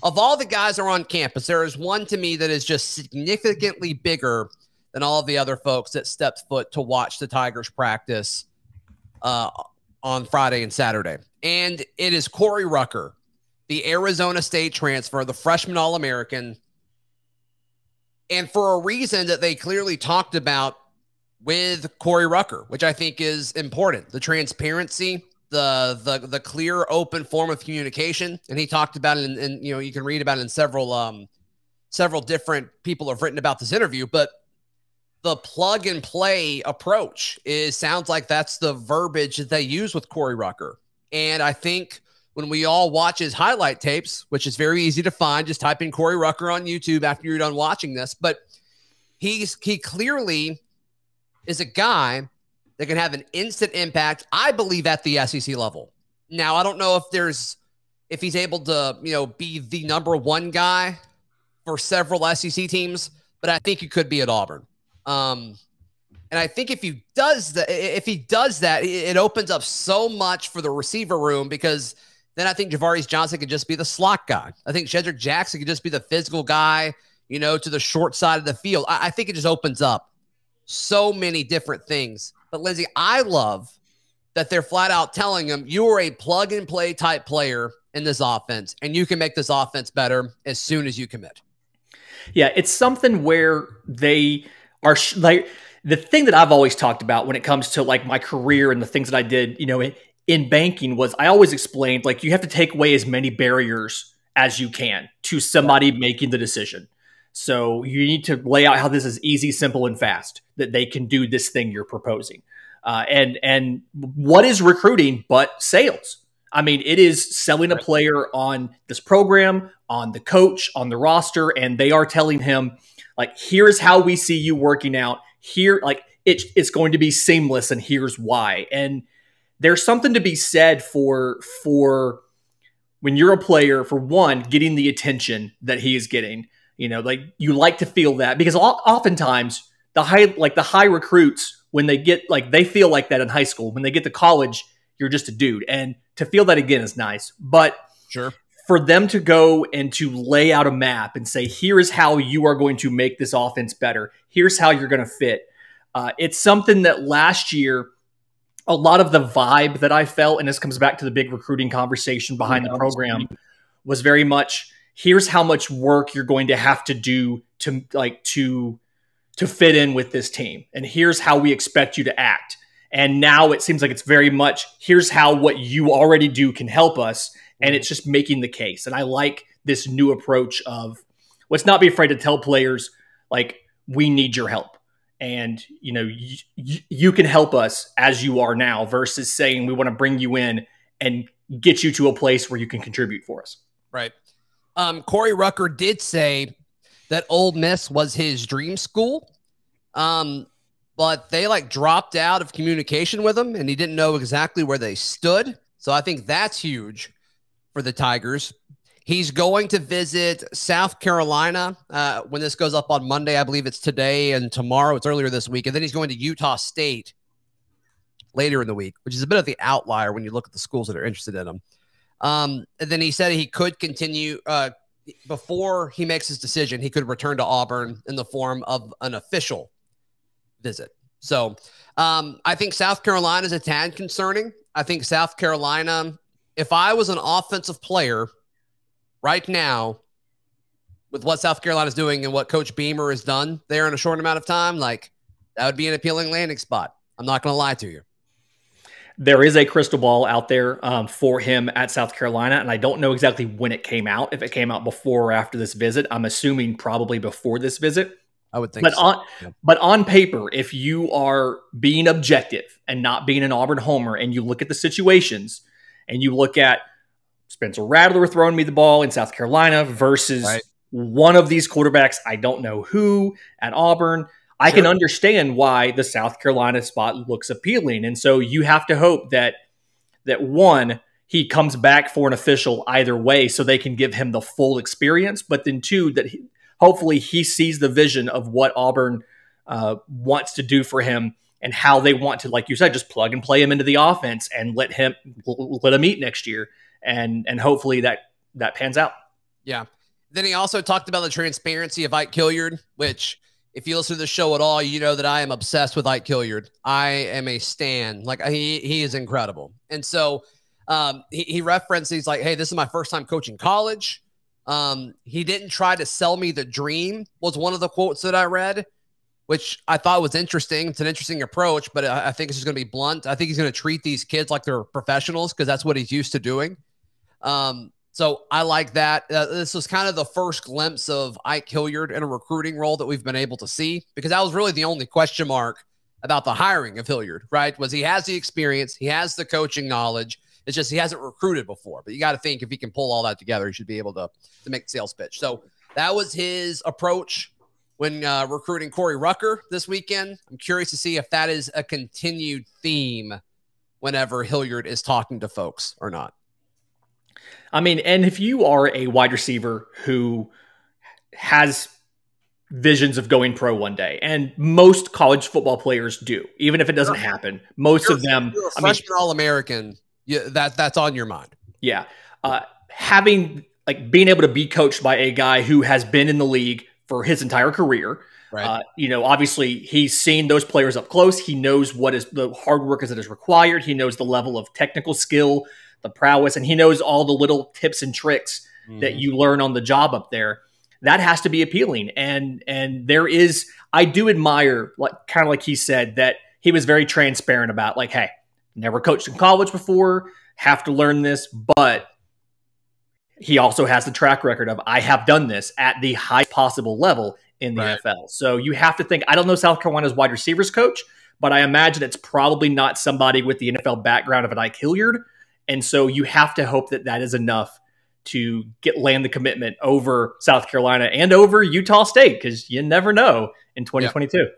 of all the guys that are on campus, there is one to me that is just significantly bigger than all of the other folks that stepped foot to watch the Tigers practice on Friday and Saturday. And it is Corey Rucker, the Arizona State transfer, the freshman All-American. And for a reason that they clearly talked about with Corey Rucker, which I think is important, the transparency, the clear, open form of communication. And he talked about it, and you can read about it in several different people have written about this interview, but the plug and play approach sounds like that's the verbiage that they use with Corey Rucker. And I think when we all watch his highlight tapes, which is very easy to find, just type in Corey Rucker on YouTube after you're done watching this, but he clearly is a guy that can have an instant impact, I believe, at the SEC level. Now, I don't know if he's able to, be the number one guy for several SEC teams, but I think he could be at Auburn. And I think if he does that, it opens up so much for the receiver room, because then I think Javaris Johnson could just be the slot guy. I think Shedrick Jackson could just be the physical guy, to the short side of the field. I think it just opens up so many different things. But Lindsay, I love that they're flat out telling him you are a plug and play type player in this offense, and you can make this offense better as soon as you commit. Yeah, it's something where they are like the thing that I've always talked about when it comes to like my career and the things that I did, in banking was I always explained like you have to take away as many barriers as you can to somebody making the decision. So you need to lay out how this is easy, simple, and fast, that they can do this thing you're proposing. And what is recruiting but sales? I mean, it is selling a player on this program, on the coach, on the roster, and they are telling him, like, here's how we see you working out. Here, like, it's going to be seamless, and here's why. And there's something to be said for when you're a player, for one, getting the attention that he is getting. Like you like to feel that, because oftentimes the high recruits, when they get they feel like that in high school. When they get to college, you're just a dude, and to feel that again is nice. But sure, for them to go and to lay out a map and say, here is how you are going to make this offense better. Here's how you're going to fit. It's something that last year, a lot of the vibe that I felt, and this comes back to the big recruiting conversation behind the program, was very much, here's how much work you're going to have to do to fit in with this team. And here's how we expect you to act. And now it seems like it's very much, here's how what you already do can help us. And it's just making the case. And I like this new approach of, let's not be afraid to tell players, like, we need your help. And, you can help us as you are now, versus saying we want to bring you in and get you to a place where you can contribute for us. Right. Corey Rucker did say that Ole Miss was his dream school, but they dropped out of communication with him, and he didn't know exactly where they stood. So I think that's huge for the Tigers. He's going to visit South Carolina when this goes up on Monday. I believe it's today and tomorrow. It's earlier this week. And then he's going to Utah State later in the week, which is a bit of the outlier when you look at the schools that are interested in him. And then he said he could continue before he makes his decision. He could return to Auburn in the form of an official visit. So I think South Carolina is a tad concerning. I think South Carolina, if I was an offensive player right now, with what South Carolina is doing and what Coach Beamer has done there in a short amount of time, that would be an appealing landing spot. I'm not going to lie to you. There is a crystal ball out there for him at South Carolina, and I don't know exactly when it came out, if it came out before or after this visit. I'm assuming probably before this visit. I would think so. But on paper, if you are being objective and not being an Auburn homer, and you look at the situations and you look at Spencer Rattler throwing me the ball in South Carolina versus one of these quarterbacks, I don't know who, at Auburn, I can understand why the South Carolina spot looks appealing. And so you have to hope that one, he comes back for an official either way so they can give him the full experience. But then two, that hopefully he sees the vision of what Auburn wants to do for him and how they want to, like you said, just plug and play him into the offense and let him eat next year. And hopefully that pans out. Yeah. Then he also talked about the transparency of Ike Hilliard, which if you listen to the show at all, you know that I am obsessed with Ike Hilliard. I am a stan. Like he is incredible. And so he referenced, he's like, hey, this is my first time coaching college. He didn't try to sell me the dream was one of the quotes that I read, which I thought was interesting. It's an interesting approach, but I think it's just going to be blunt. I think he's going to treat these kids like they're professionals because that's what he's used to doing. So I like that. This was kind of the first glimpse of Ike Hilliard in a recruiting role that we've been able to see, because that was really the only question mark about the hiring of Hilliard, right? Was he has the experience, he has the coaching knowledge. It's just he hasn't recruited before. But you got to think if he can pull all that together, he should be able to make the sales pitch. So that was his approach when recruiting Corey Rucker this weekend. I'm curious to see if that is a continued theme whenever Hilliard is talking to folks or not. I mean, and if you are a wide receiver who has visions of going pro one day, and most college football players do, even if it doesn't happen, most of them. You're a freshman All-American. That's on your mind. Yeah. Having being able to be coached by a guy who has been in the league for his entire career. Right. Obviously he's seen those players up close. He knows what is the hard work that is required. He knows the level of technical skill, the prowess, and he knows all the little tips and tricks that you learn on the job up there. That has to be appealing. And there is, I do admire, kind of like he said, that he was very transparent about hey, never coached in college before, have to learn this, but he also has the track record of I have done this at the highest possible level in the NFL. So you have to think, I don't know South Carolina's wide receivers coach, but I imagine it's probably not somebody with the NFL background of an Ike Hilliard. And so you have to hope that that is enough to land the commitment over South Carolina and over Utah State, because you never know in 2022.